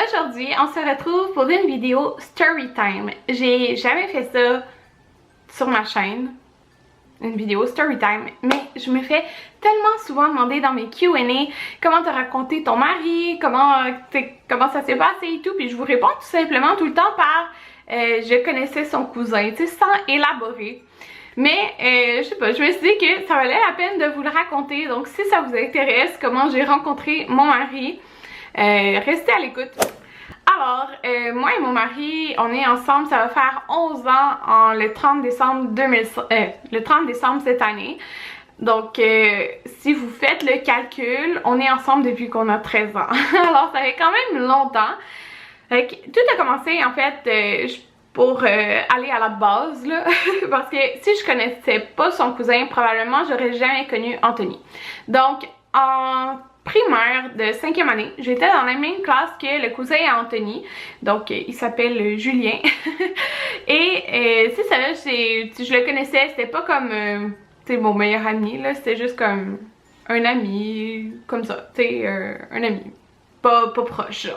Aujourd'hui, on se retrouve pour une vidéo story time. J'ai jamais fait ça sur ma chaîne, une vidéo story time, mais je me fais tellement souvent demander dans mes Q&A comment t'as raconté ton mari, comment ça s'est passé et tout, puis je vous réponds tout simplement tout le temps par je connaissais son cousin, tu sais, sans élaborer. Mais je sais pas, je me suis dit que ça valait la peine de vous le raconter, donc si ça vous intéresse comment j'ai rencontré mon mari, restez à l'écoute. Alors, moi et mon mari, on est ensemble, ça va faire 11 ans le 30 décembre le 30 décembre cette année. Donc, si vous faites le calcul, on est ensemble depuis qu'on a 13 ans. Alors, ça fait quand même longtemps. Tout a commencé, en fait, pour aller à la base, là, parce que si je connaissais pas son cousin, probablement j'aurais jamais connu Anthony. Donc, en primaire de 5e année, j'étais dans la même classe que le cousin à Anthony, donc il s'appelle Julien. Et c'est ça, je le connaissais, c'était pas comme mon meilleur ami, là, c'était juste comme un ami, comme ça, tu sais, un ami. Pas proche là.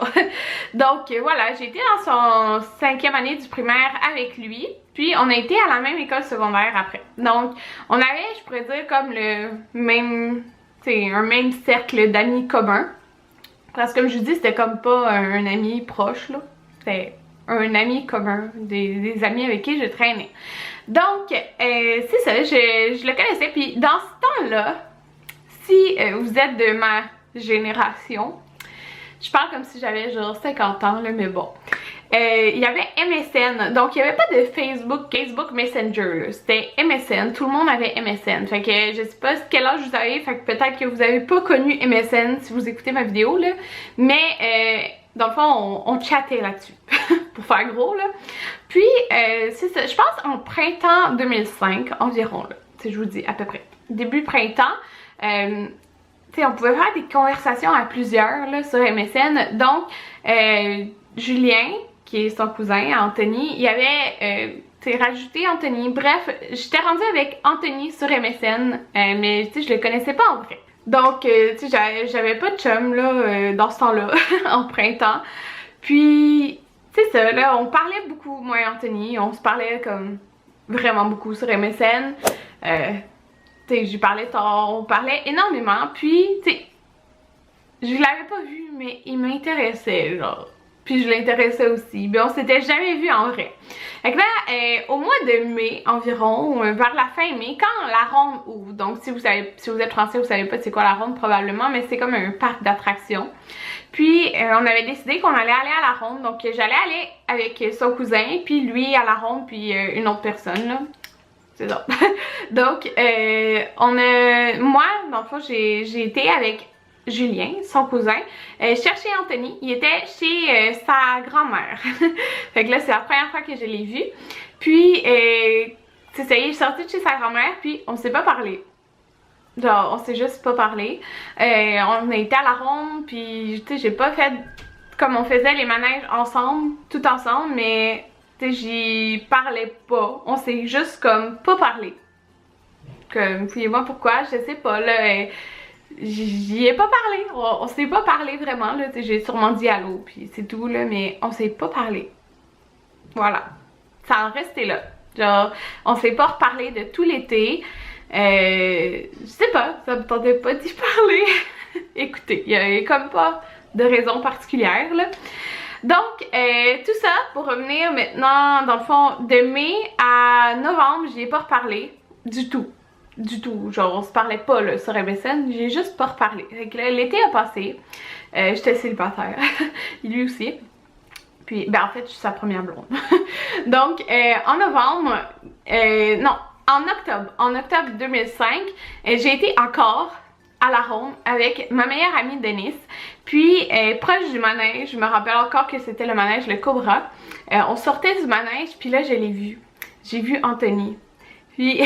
Donc voilà, j'ai été dans son 5e année du primaire avec lui, puis on a été à la même école secondaire après. Donc on avait, je pourrais dire, comme le même, un même cercle d'amis communs. Parce que comme je vous dis, c'était comme pas un ami proche là, c'était un ami commun, des amis avec qui je traînais. Donc c'est ça, je le connaissais, puis dans ce temps-là, si vous êtes de ma génération, je parle comme si j'avais genre 50 ans là, mais bon. Il y avait MSN, donc il n'y avait pas de Facebook Messenger, c'était MSN, tout le monde avait MSN. Fait que je sais pas quel âge vous avez, fait que peut-être que vous avez pas connu MSN si vous écoutez ma vidéo là. Mais dans le fond, on chattait là-dessus, pour faire gros là. Puis c'est ça, je pense en printemps 2005 environ là, si je vous dis à peu près. Début printemps, on pouvait faire des conversations à plusieurs là, sur MSN. Donc, Julien, qui est son cousin, Anthony, il avait rajouté Anthony. Bref, j'étais rendue avec Anthony sur MSN, mais je le connaissais pas en vrai. Donc, j'avais pas de chum là, dans ce temps-là, en printemps. Puis, c'est ça, là, on parlait beaucoup, moi et Anthony, on se parlait comme vraiment beaucoup sur MSN. Je parlais tard, on parlait énormément, puis je l'avais pas vu, mais il m'intéressait, genre. Puis je l'intéressais aussi, mais on s'était jamais vu en vrai. Fait que là, au mois de mai environ, vers la fin mai, quand la ronde ouvre, donc si vous êtes français, vous savez pas c'est quoi la ronde probablement, mais c'est comme un parc d'attractions. Puis on avait décidé qu'on allait aller à la ronde, donc j'allais aller avec son cousin, puis lui à la ronde, puis une autre personne là. C'est ça. Donc, moi, dans le fond, j'ai été avec Julien, son cousin, chercher Anthony. Il était chez sa grand-mère. Fait que là, c'est la première fois que je l'ai vu. Puis, c'est ça, il est sorti de chez sa grand-mère, puis on s'est pas parlé. Genre, on s'est juste pas parlé. On a été à la ronde, puis, tu sais, j'ai pas fait comme on faisait les manèges ensemble, tout ensemble, mais j'y parlais pas. On s'est juste comme pas parlé. Comme, fouillez-moi pourquoi, je sais pas, là. J'y ai pas parlé. On s'est pas parlé vraiment, là. J'ai sûrement dit allô, puis c'est tout, là, mais on s'est pas parlé. Voilà. Ça en restait là. Genre, on s'est pas reparlé de tout l'été. Je sais pas, ça me tentait pas d'y parler. Écoutez, il y a comme pas de raison particulière, là. Donc, tout ça pour revenir maintenant, dans le fond, de mai à novembre, j'y ai pas reparlé du tout. Du tout. Genre, on se parlait pas là, sur MSN, j'ai juste pas reparlé. L'été a passé, j'étais célibataire, lui aussi. Puis, ben en fait, je suis sa première blonde. Donc, en novembre, non, en octobre 2005, j'ai été encore à la ronde avec ma meilleure amie Denise. Puis proche du manège, je me rappelle encore que c'était le manège le Cobra. On sortait du manège, puis là je l'ai vu. J'ai vu Anthony. Puis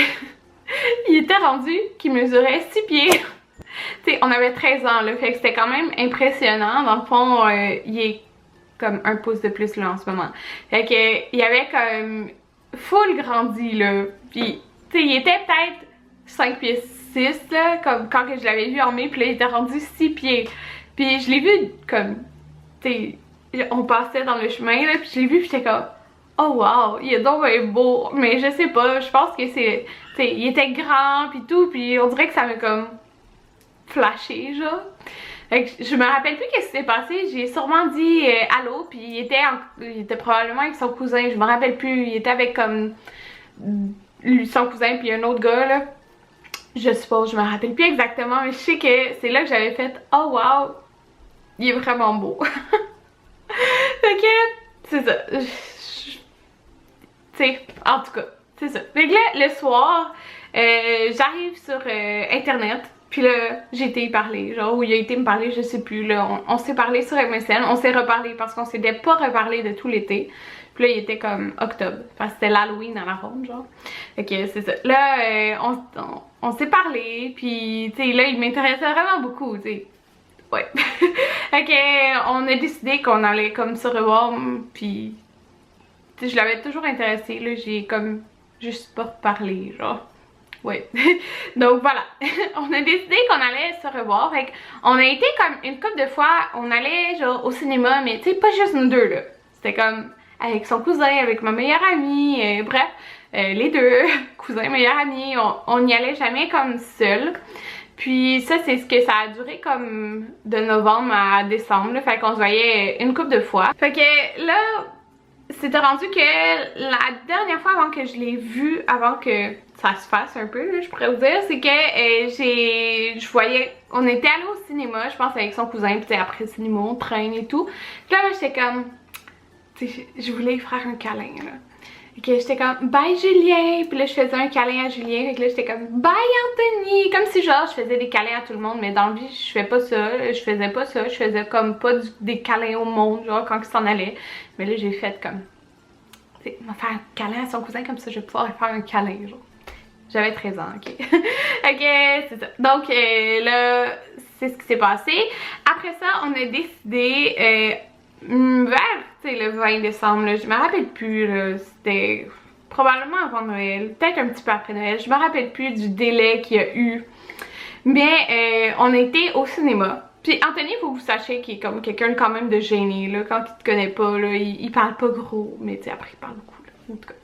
il était rendu qu'il mesurait 6 pieds. Tu sais, on avait 13 ans là, fait que c'était quand même impressionnant. Dans le fond, il est comme un pouce de plus là en ce moment. Fait que il avait comme full grandi là. Puis tu sais, il était peut-être 5 pieds 6 là, comme quand que je l'avais vu en mai, puis là il était rendu 6 pieds. Puis je l'ai vu comme, tu sais, on passait dans le chemin là, puis je l'ai vu, puis j'étais comme oh wow, il est donc bien beau, mais je sais pas, je pense que c'est, tu sais, il était grand puis tout, puis on dirait que ça m'a comme flashé genre. Fait que je me rappelle plus qu'est-ce qui s'est passé, j'ai sûrement dit allô, puis il était probablement avec son cousin, je me rappelle plus, il était avec comme son cousin puis un autre gars là. Je suppose, je me rappelle plus exactement, mais je sais que c'est là que j'avais fait oh wow, il est vraiment beau. Fait que c'est ça. Tu sais, en tout cas, c'est ça. Fait que là, le soir, j'arrive sur internet, puis là, j'ai été y parler, genre, ou il a été me parler, je sais plus, là, on s'est parlé sur MSN, on s'est reparlé parce qu'on s'était pas reparlé de tout l'été. Puis là, il était comme octobre, parce que c'était l'Halloween à la ronde, genre. Fait que c'est ça. Là, on s'est parlé, puis tu sais, là, il m'intéressait vraiment beaucoup, tu sais. Ouais. Fait que on a décidé qu'on allait comme se revoir, puis tu sais, je l'avais toujours intéressé, là, j'ai comme juste pas parlé, genre. Ouais. Donc voilà, on a décidé qu'on allait se revoir. Fait qu'on a été comme une couple de fois, on allait genre au cinéma, mais tu sais, pas juste nous deux là. C'était comme avec son cousin, avec ma meilleure amie, bref, les deux, cousin, meilleure amie, on n'y allait jamais comme seul. Puis ça, c'est ce que ça a duré comme de novembre à décembre, là, fait qu'on se voyait une couple de fois. Fait que là, c'était rendu que la dernière fois avant que je l'ai vu, avant que ça se fasse un peu, là, je pourrais vous dire, c'est que je voyais, on était allé au cinéma, je pense avec son cousin, puis après le cinéma, on traîne et tout. Puis là, moi, j'étais comme, tu sais, je voulais lui faire un câlin, là. Fait que j'étais comme bye Julien, puis là je faisais un câlin à Julien, fait que là j'étais comme bye Anthony, comme si genre je faisais des câlins à tout le monde, mais dans le vie je fais pas ça, je faisais pas ça, je faisais comme pas des câlins au monde genre quand il s'en allait, mais là j'ai fait comme, tu sais, m'a faire un câlin à son cousin comme ça je vais pouvoir lui faire un câlin genre. J'avais 13 ans, ok. Ok, c'est ça. Donc là, c'est ce qui s'est passé. Après ça, on a décidé vers, tu sais, le 20 décembre, là, je me rappelle plus, c'était probablement avant Noël, peut-être un petit peu après Noël, je me rappelle plus du délai qu'il y a eu. Mais on a été au cinéma. Puis Anthony, il faut que vous sachiez qu'il est comme quelqu'un quand même de gêné, là, quand il te connaît pas, là, il parle pas gros, mais tu sais, après il parle beaucoup, là, en tout cas.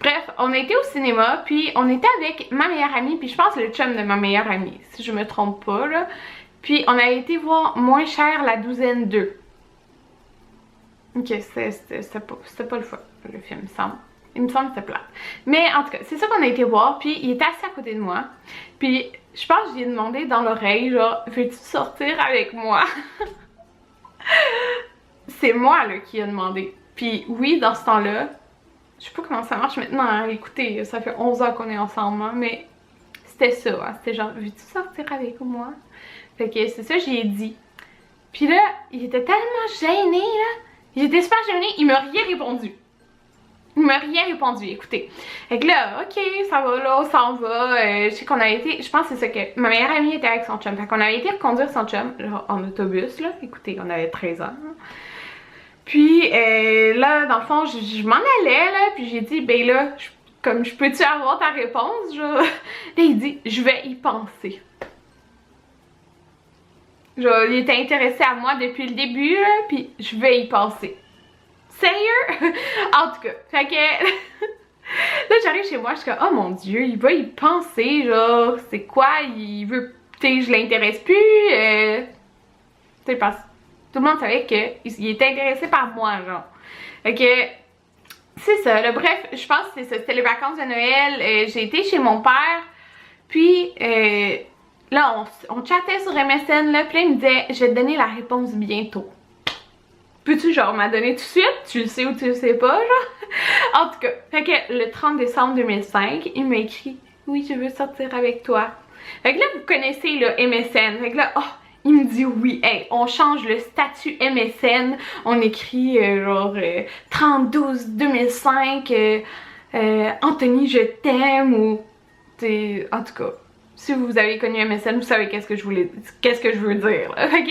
Bref, on a été au cinéma, puis on était avec ma meilleure amie, puis je pense le chum de ma meilleure amie, si je me trompe pas, là. Puis on a été voir Moins cher la douzaine 2. Ok, c'était pas le fun, le film, il me semble. Il me semble que c'était plate. Mais en tout cas, c'est ça qu'on a été voir, puis il était assis à côté de moi. Puis je pense que je lui ai demandé dans l'oreille, genre, veux-tu sortir avec moi? C'est moi, là, qui a demandé. Puis oui, dans ce temps-là, je sais pas comment ça marche maintenant, hein. Écoutez, ça fait 11 ans qu'on est ensemble, hein, mais c'était ça, hein. C'était genre, veux-tu sortir avec moi? Fait que c'est ça, j'y ai dit. Puis là, il était tellement gêné, là. Il était super gêné, il m'a rien répondu. Il m'a rien répondu, écoutez. Fait que là, ok, ça va, là, on s'en va. Je sais qu'on a été, je pense que c'est ça que ma meilleure amie était avec son chum. Fait qu'on avait été reconduire son chum, genre, en autobus, là. Écoutez, on avait 13 ans. Hein. Puis là, dans le fond, je m'en allais, là, puis j'ai dit, ben là, comme je peux-tu avoir ta réponse, genre? Là, il dit, je vais y penser. Genre, il était intéressé à moi depuis le début, là, puis je vais y penser. Sérieux? En tout cas, fait que... là, j'arrive chez moi, je suis comme, oh mon dieu, il va y penser, genre, c'est quoi? Il veut... Tu sais, je l'intéresse plus, tu sais, parce que tout le monde savait qu'il était intéressé par moi, genre. Fait que... c'est ça, là, bref, je pense que c'est ça, c'était les vacances de Noël, j'ai été chez mon père, puis... là, on chattait sur MSN, là, puis là, il me disait, je vais te donner la réponse bientôt. Peux-tu, genre, m'en donner tout de suite? Tu le sais ou tu le sais pas, genre? En tout cas, fait que le 30 décembre 2005, il m'a écrit, oui, je veux sortir avec toi. Fait que là, vous connaissez, là, MSN. Fait que là, oh, il me dit oui. Hey, on change le statut MSN. On écrit, genre, 30-12 2005, Anthony, je t'aime, ou, t'sais, en tout cas. Si vous avez connu MSN, vous savez qu'est-ce que je veux dire. Là. Fait que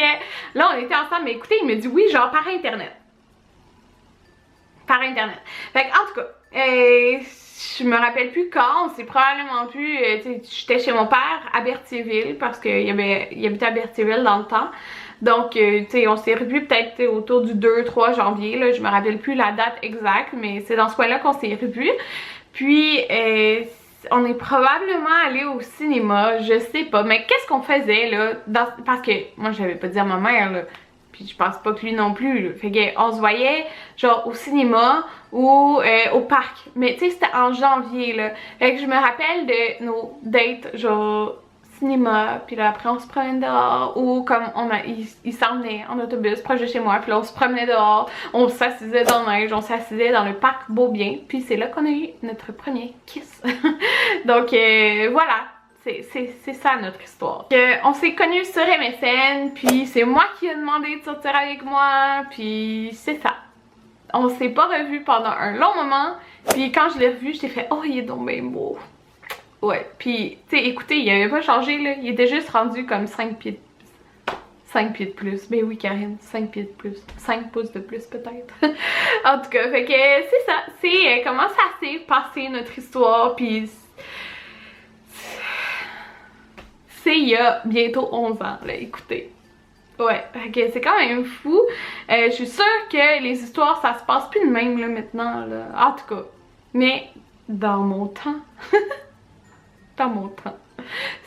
là, on était ensemble, mais écoutez, il me dit oui, genre par internet. Par internet. Fait que, en tout cas, je me rappelle plus quand, c'est probablement plus, j'étais chez mon père à Berthierville, parce qu'il habitait à Berthierville dans le temps. Donc, tu sais, on s'est revus peut-être autour du 2-3 janvier, là, je me rappelle plus la date exacte, mais c'est dans ce coin-là qu'on s'est revus. Puis, on est probablement allé au cinéma, je sais pas, mais qu'est-ce qu'on faisait là? Parce que moi j'avais pas dit à ma mère là, puis je pense pas que lui non plus là. Fait qu'on se voyait genre au cinéma ou au parc, mais tu sais c'était en janvier là. Fait que je me rappelle de nos dates genre cinéma, puis là après on se promenait dehors, ou comme il s'en venait en autobus proche de chez moi, puis là on se promenait dehors, on s'assisait dans la neige, on s'assisait dans le parc Beaubien, puis c'est là qu'on a eu notre premier kiss. Donc voilà, c'est ça notre histoire. On s'est connus sur MSN, puis c'est moi qui ai demandé de sortir avec moi, puis c'est ça. On s'est pas revus pendant un long moment, puis quand je l'ai revu, j'étais fait « Oh, il est donc bien beau! » Ouais, puis, tu sais, écoutez, il avait pas changé, là. Il était juste rendu comme 5 pieds de plus. Ben oui, Karine, 5 pieds de plus. 5 pouces de plus, peut-être. En tout cas, fait que c'est ça. C'est comment ça s'est passé, notre histoire, puis... C'est il y a bientôt 11 ans, là, écoutez. Ouais, ok, c'est quand même fou. Je suis sûre que les histoires, ça se passe plus de même, là, maintenant, là. En tout cas. Mais, dans mon temps... dans mon temps.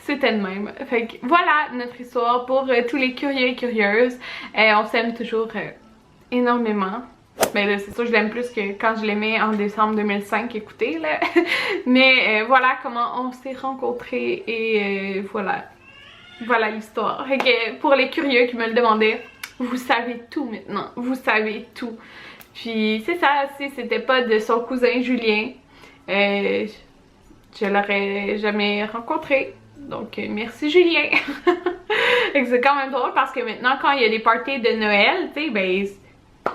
C'était le même. Fait que voilà notre histoire pour tous les curieux et curieuses. On s'aime toujours énormément. Ben là, c'est sûr je l'aime plus que quand je l'aimais en décembre 2005, écoutez là. Mais voilà comment on s'est rencontrés et voilà. Voilà l'histoire. Fait que pour les curieux qui me le demandaient, vous savez tout maintenant. Vous savez tout. Puis c'est ça, si c'était pas de son cousin Julien, je l'aurais jamais rencontré. Donc merci Julien. C'est quand même drôle parce que maintenant quand il y a des parties de Noël, tu sais, ben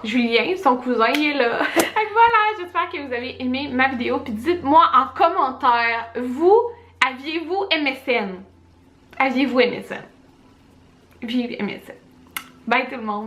Julien, son cousin, il est là. Donc voilà, j'espère que vous avez aimé ma vidéo. Puis dites-moi en commentaire, vous, aviez-vous MSN? Aviez-vous MSN? Vive MSN. Bye tout le monde.